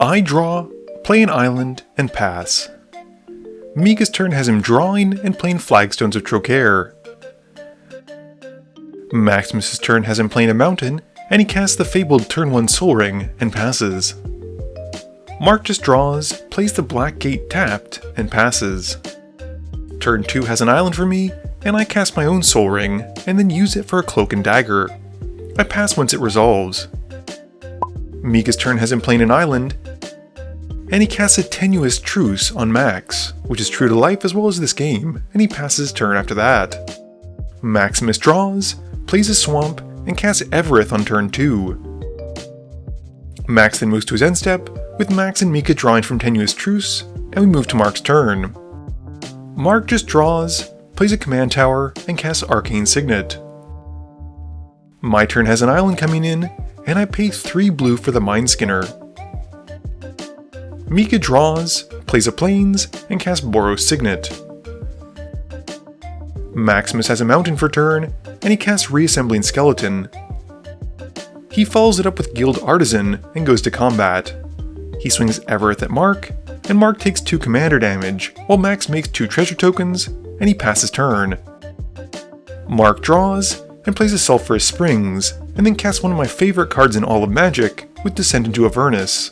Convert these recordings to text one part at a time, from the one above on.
I draw, play an island, and pass. Mika's turn has him drawing and playing Flagstones of Trocaire. Maximus's turn has him playing a mountain, and he casts the fabled turn 1 Soul Ring and passes. Mark just draws, plays the Black Gate tapped, and passes. Turn 2 has an island for me, and I cast my own Soul Ring, and then use it for a Cloak and Dagger. I pass once it resolves. Mika's turn has him playing an island, and he casts a Tenuous Truce on Max, which is true to life as well as this game, and he passes his turn after that. Maximus draws, plays a swamp, and casts Evereth on turn 2. Max then moves to his end step, with Max and Mika drawing from Tenuous Truce, and we move to Mark's turn. Mark just draws, plays a command tower, and casts Arcane Signet. My turn has an island coming in, and I pay 3 blue for the Mindskinner. Mika draws, plays a Plains, and casts Boros Signet. Maximus has a mountain for turn, and he casts Reassembling Skeleton. He follows it up with Guild Artisan and goes to combat. He swings Evereth at Mark, and Mark takes 2 commander damage, while Max makes 2 treasure tokens, and he passes turn. Mark draws, and plays a Sulphurous Springs, and then casts one of my favorite cards in all of Magic, with Descent into Avernus.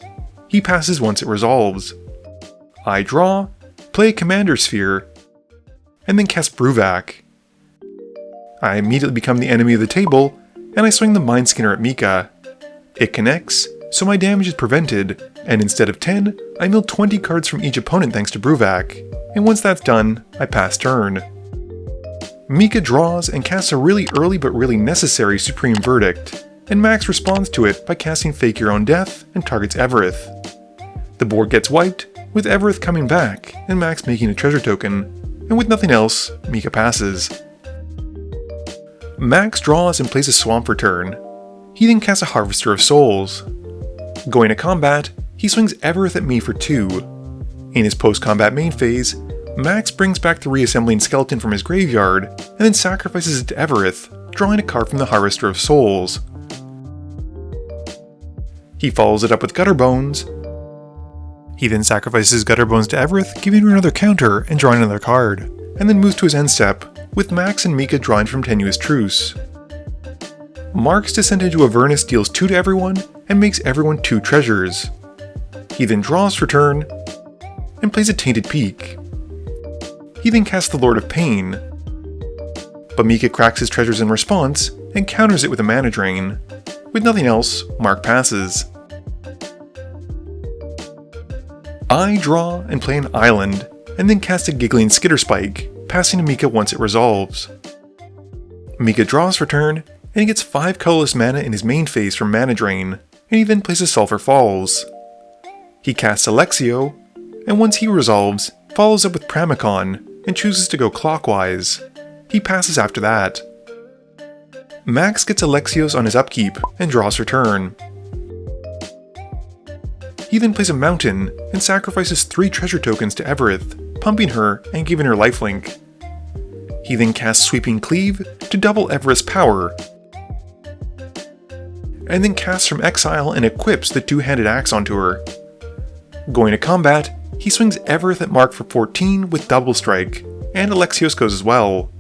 He passes once it resolves. I draw, play a Commander Sphere, and then cast Bruvac. I immediately become the enemy of the table, and I swing the Mindskinner at Mika. It connects, so my damage is prevented, and instead of 10, I mill 20 cards from each opponent thanks to Bruvac, and once that's done, I pass turn. Mika draws and casts a really early but really necessary Supreme Verdict, and Max responds to it by casting Fake Your Own Death and targets Evereth. The board gets wiped, with Evereth coming back and Max making a treasure token, and with nothing else, Mika passes. Max draws and plays a swamp for turn. He then casts a Harvester of Souls. Going to combat, he swings Evereth at me for 2. In his post-combat main phase, Max brings back the Reassembling Skeleton from his graveyard, and then sacrifices it to Evereth, drawing a card from the Harvester of Souls. He follows it up with Gutter Bones. He then sacrifices Gutter Bones to Evereth, giving her another counter and drawing another card, and then moves to his end step, with Max and Mika drawing from Tenuous Truce. Mark's Descent into Avernus deals 2 to everyone, and makes everyone 2 treasures. He then draws for turn, and plays a Tainted Peak. He then casts the Lord of Pain, but Mika cracks his treasures in response, and counters it with a mana drain. With nothing else, Mark passes. I draw and play an island, and then cast a Giggling Skitterspike, passing to Mika once it resolves. Mika draws for turn, and he gets 5 colorless mana in his main phase from Mana Drain, and he then plays a Sulphur Falls. He casts Alexio, and once he resolves, follows up with Pramikon, and chooses to go clockwise. He passes after that. Max gets Alexios on his upkeep, and draws for turn. He then plays a mountain, and sacrifices 3 treasure tokens to Evereth, pumping her and giving her lifelink. He then casts Sweeping Cleave to double Evereth's power, and then casts from exile and equips the 2-handed axe onto her. Going to combat, he swings Evereth at Mark for 14 with Double Strike, and Alexios goes as well.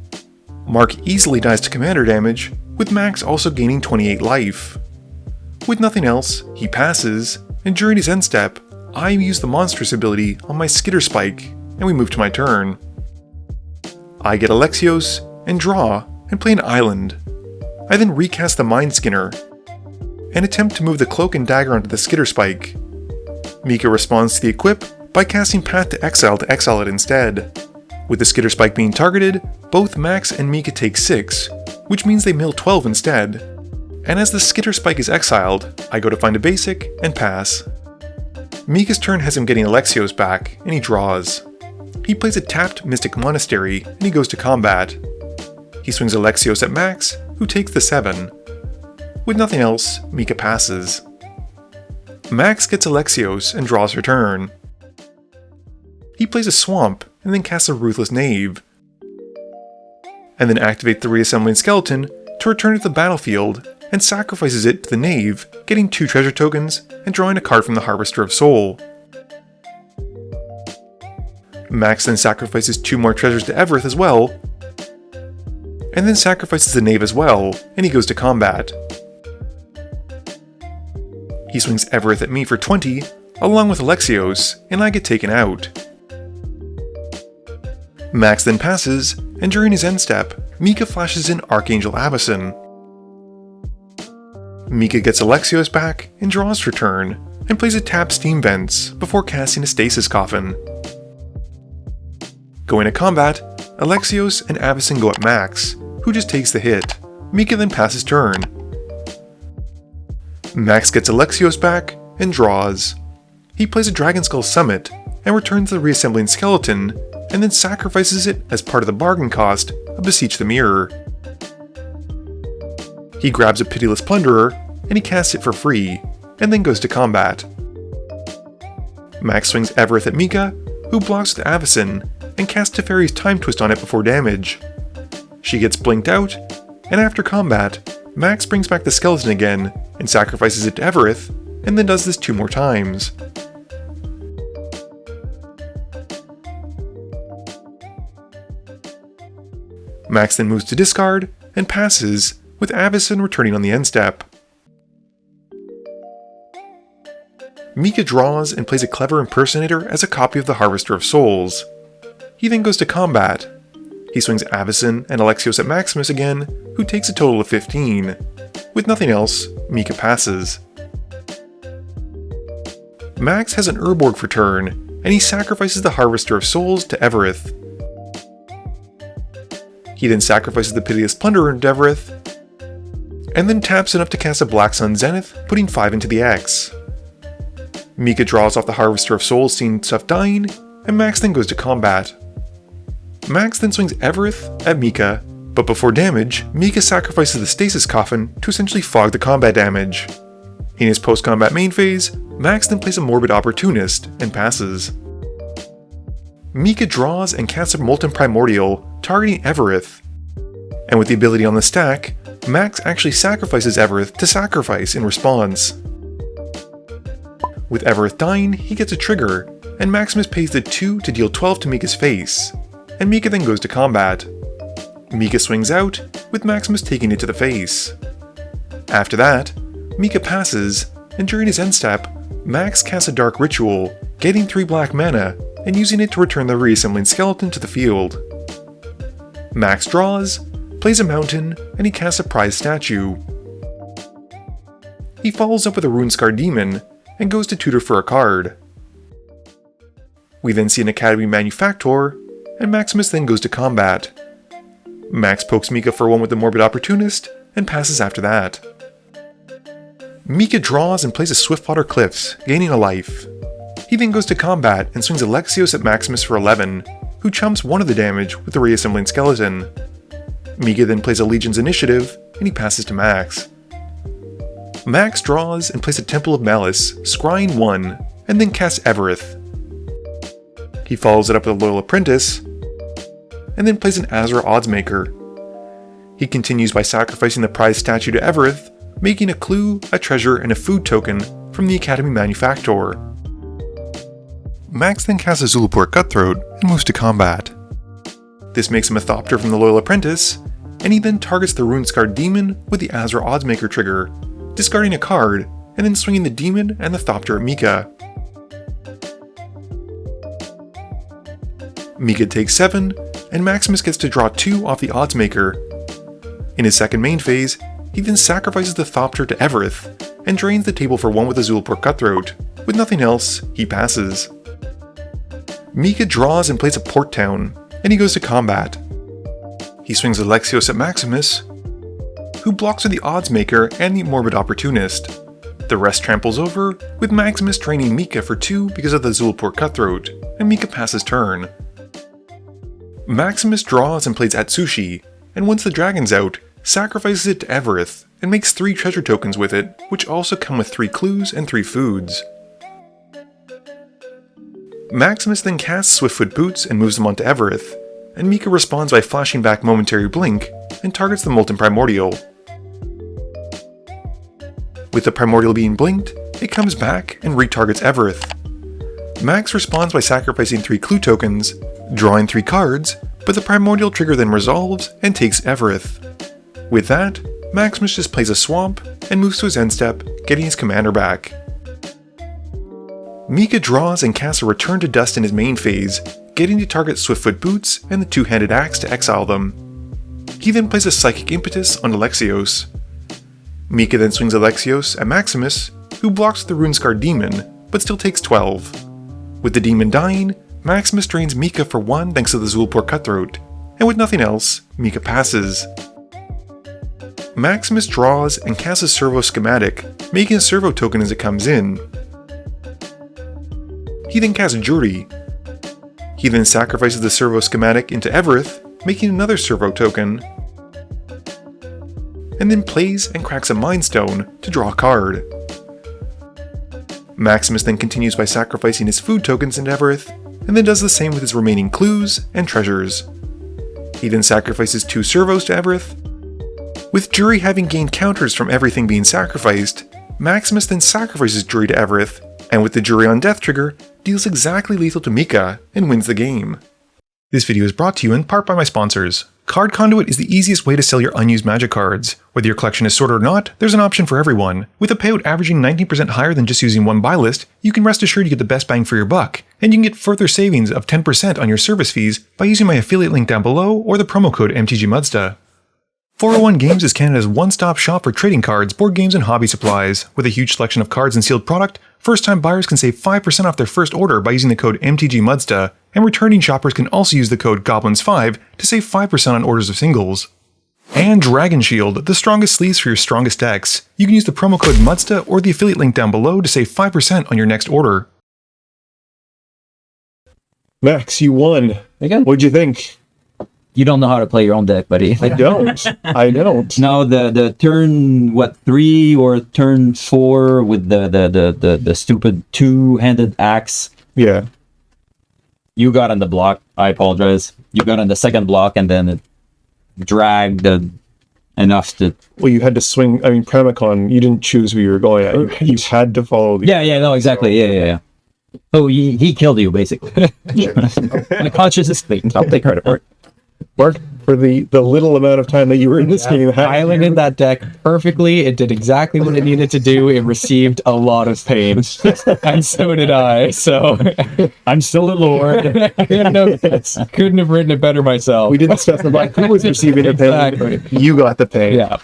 Mark easily dies to commander damage, with Max also gaining 28 life. With nothing else, he passes, and during his end step, I use the Monstrous ability on my Skitterspike, and we move to my turn. I get Alexios, and draw, and play an island. I then recast the Mindskinner, and attempt to move the Cloak and Dagger onto the Skitterspike. Mika responds to the equip by casting Path to exile it instead. With the Skitterspike being targeted, both Max and Mika take 6, which means they mill 12 instead. And as the Skitterspike is exiled, I go to find a basic and pass. Mika's turn has him getting Alexios back, and he draws. He plays a tapped Mystic Monastery, and he goes to combat. He swings Alexios at Max, who takes the 7. With nothing else, Mika passes. Max gets Alexios and draws her turn. He plays a swamp, and then casts a Ruthless Knave, and then activates the Reassembling Skeleton to return to the battlefield, and sacrifices it to the Knave, getting 2 treasure tokens and drawing a card from the Harvester of Soul. Max then sacrifices 2 more treasures to Evereth as well, and then sacrifices the Knave as well, and he goes to combat. He swings Evereth at me for 20, along with Alexios, and I get taken out. Max then passes, and during his end step, Mika flashes in Archangel Avacyn. Mika gets Alexios back and draws for turn, and plays a tapped Steam Vents before casting a Stasis Coffin. Going to combat, Alexios and Avacyn go at Max, who just takes the hit. Mika then passes turn. Max gets Alexios back and draws. He plays a Dragon Skull Summit and returns the reassembling skeleton, and then sacrifices it as part of the bargain cost of Beseech the Mirror. He grabs a Pitiless Plunderer and he casts it for free, and then goes to combat. Max swings Evereth at Mika, who blocks with Avacyn, and casts Teferi's Time Twist on it before damage. She gets blinked out, and after combat, Max brings back the skeleton again and sacrifices it to Evereth, and then does this 2 more times. Max then moves to discard and passes, with Avacyn returning on the end step. Mika draws and plays a Clever Impersonator as a copy of the Harvester of Souls. He then goes to combat. He swings Avacyn and Alexios at Maximus again, who takes a total of 15. With nothing else, Mika passes. Max has an Urborg for turn, and he sacrifices the Harvester of Souls to Evereth. He then sacrifices the Piteous Plunderer to Evereth, and then taps enough to cast a Black Sun Zenith, putting 5 into the X. Mika draws off the Harvester of Souls, seeing stuff dying, and Max then goes to combat. Max then swings Evereth at Mika, but before damage, Mika sacrifices the Stasis Coffin to essentially fog the combat damage. In his post-combat main phase, Max then plays a Morbid Opportunist and passes. Mika draws and casts a Molten Primordial, targeting Evereth. And with the ability on the stack, Max actually sacrifices Evereth to sacrifice in response. With Evereth dying, he gets a trigger, and Maximus pays the 2 to deal 12 to Mika's face, and Mika then goes to combat. Mika swings out, with Maximus taking it to the face. After that, Mika passes, and during his end step, Max casts a Dark Ritual, getting 3 black mana, and using it to return the reassembling skeleton to the field. Max draws, plays a mountain, and he casts a prized statue. He follows up with a Runescarred Demon, and goes to tutor for a card. We then see an Academy Manufactor, and Maximus then goes to combat. Max pokes Mika for 1 with the Morbid Opportunist, and passes after that. Mika draws and plays a Swiftwater Cliffs, gaining a life. He then goes to combat and swings Alexios at Maximus for 11, who chumps 1 of the damage with the reassembling skeleton. Mika then plays a Legion's Initiative, and he passes to Max. Max draws and plays a Temple of Malice, scrying 1, and then casts Evereth. He follows it up with a Loyal Apprentice, and then plays an Azra Oddsmaker. He continues by sacrificing the prized statue to Evereth, making a clue, a treasure, and a food token from the Academy Manufactor. Max then casts a Zulaport Cutthroat and moves to combat. This makes him a Thopter from the Loyal Apprentice, and he then targets the Runescarred Demon with the Azra Oddsmaker trigger, discarding a card, and then swinging the Demon and the Thopter at Mika. Mika takes 7, and Maximus gets to draw 2 off the Oddsmaker. In his second main phase, he then sacrifices the Thopter to Evereth, and drains the table for 1 with a Zulaport Cutthroat. With nothing else, he passes. Mika draws and plays a Port Town, and he goes to combat. He swings Alexios at Maximus, who blocks with the Oddsmaker and the Morbid Opportunist. The rest tramples over, with Maximus draining Mika for 2 because of the Zulaport Cutthroat, and Mika passes turn. Maximus draws and plays Atsushi, and once the dragon's out, sacrifices it to Evereth, and makes 3 treasure tokens with it, which also come with 3 clues and 3 foods. Maximus then casts Swiftfoot Boots and moves them onto Evereth, and Mika responds by flashing back Momentary Blink, and targets the Molten Primordial. With the Primordial being blinked, it comes back and retargets Evereth. Max responds by sacrificing 3 clue tokens, drawing 3 cards, but the Primordial trigger then resolves and takes Evereth. With that, Maximus just plays a swamp and moves to his end step, getting his commander back. Mika draws and casts a Return to Dust in his main phase, getting to target Swiftfoot Boots and the two-handed axe to exile them. He then plays a Psychic Impetus on Alexios. Mika then swings Alexios at Maximus, who blocks the Runescarred Demon, but still takes 12. With the demon dying, Maximus drains Mika for 1 thanks to the Zulpur Cutthroat, and with nothing else, Mika passes. Maximus draws and casts a Servo Schematic, making a Servo token as it comes in. He then casts Jury. He then sacrifices the Servo Schematic into Evereth, making another Servo token, and then plays and cracks a Mind Stone to draw a card. Maximus then continues by sacrificing his food tokens into Evereth, and then does the same with his remaining clues and treasures. He then sacrifices 2 servos to Evereth. With Jury having gained counters from everything being sacrificed, Maximus then sacrifices Jury to Evereth, and with the Jury on death trigger, deals exactly lethal to Mika and wins the game. This video is brought to you in part by my sponsors. Card Conduit is the easiest way to sell your unused Magic cards. Whether your collection is sorted or not, there's an option for everyone. With a payout averaging 19% higher than just using one buy list, you can rest assured you get the best bang for your buck, and you can get further savings of 10% on your service fees by using my affiliate link down below or the promo code MTGMudsta. 401 Games is Canada's one-stop shop for trading cards, board games, and hobby supplies. With a huge selection of cards and sealed product, first-time buyers can save 5% off their first order by using the code MTGMudsta, and returning shoppers can also use the code GOBLINS5 to save 5% on orders of singles. And Dragon Shield, the strongest sleeves for your strongest decks. You can use the promo code MUDSTA or the affiliate link down below to save 5% on your next order. Max, you won. Again? What'd you think? You don't know how to play your own deck, buddy. I don't. I don't. No, the turn 3 or turn 4 with the stupid two-handed axe. Yeah. You got on the block. I apologize. You got on the second block, and then it dragged enough to. Well, you had to swing. I mean, Pramikon. You didn't choose who you were going at. You had to follow. No, exactly. So. Yeah. Oh, he killed you basically. My conscience is clean. I'll take credit for it. Mark, for the little amount of time that you were in this game, piloted that deck perfectly. It did exactly what it needed to do. It received a lot of pain, and so did I. So I'm still the Lord. Couldn't have written it better myself. We didn't specify who was receiving the pain. Exactly. You got the pain. Yeah.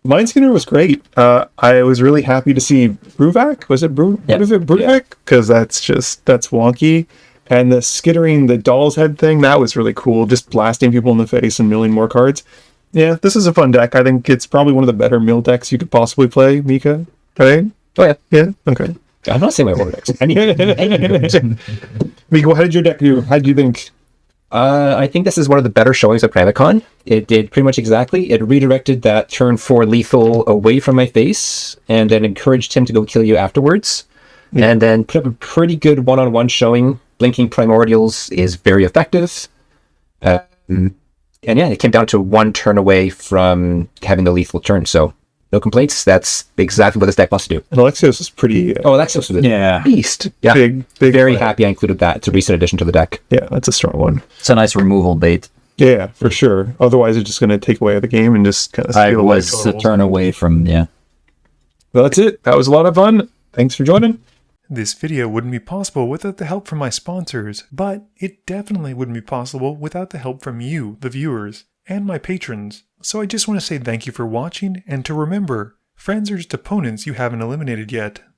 Mindskinner was great. I was really happy to see Bruvak. Was it Bruvak? Yeah. Because that's wonky. And the skittering the doll's head thing, that was really cool. Just blasting people in the face and milling more cards. Yeah, this is a fun deck. I think it's probably one of the better mill decks you could possibly play, Mika. Right? Oh, yeah. Yeah? Okay. I'm not saying my war decks. Mika, how did your deck do? How did you think? I think this is one of the better showings of Pramikon. It did pretty much exactly. It redirected that turn 4 lethal away from my face, and then encouraged him to go kill you afterwards. Yeah. And then put up a pretty good one-on-one showing. Blinking Primordials is very effective. And yeah, it came down to 1 turn away from having the lethal turn, so no complaints. That's exactly what this deck wants to do. And Alexios is pretty... Alexios was a beast. Yeah, big very happy I included that. It's a recent addition to the deck. Yeah, that's a strong one. It's a nice removal bait. Yeah, for sure. Otherwise, it's just going to take away the game and just kind of... I was a turn away from, Well, that's it. That was a lot of fun. Thanks for joining. This video wouldn't be possible without the help from my sponsors, but it definitely wouldn't be possible without the help from you, the viewers, and my patrons. So I just want to say thank you for watching, and to remember, friends are just opponents you haven't eliminated yet.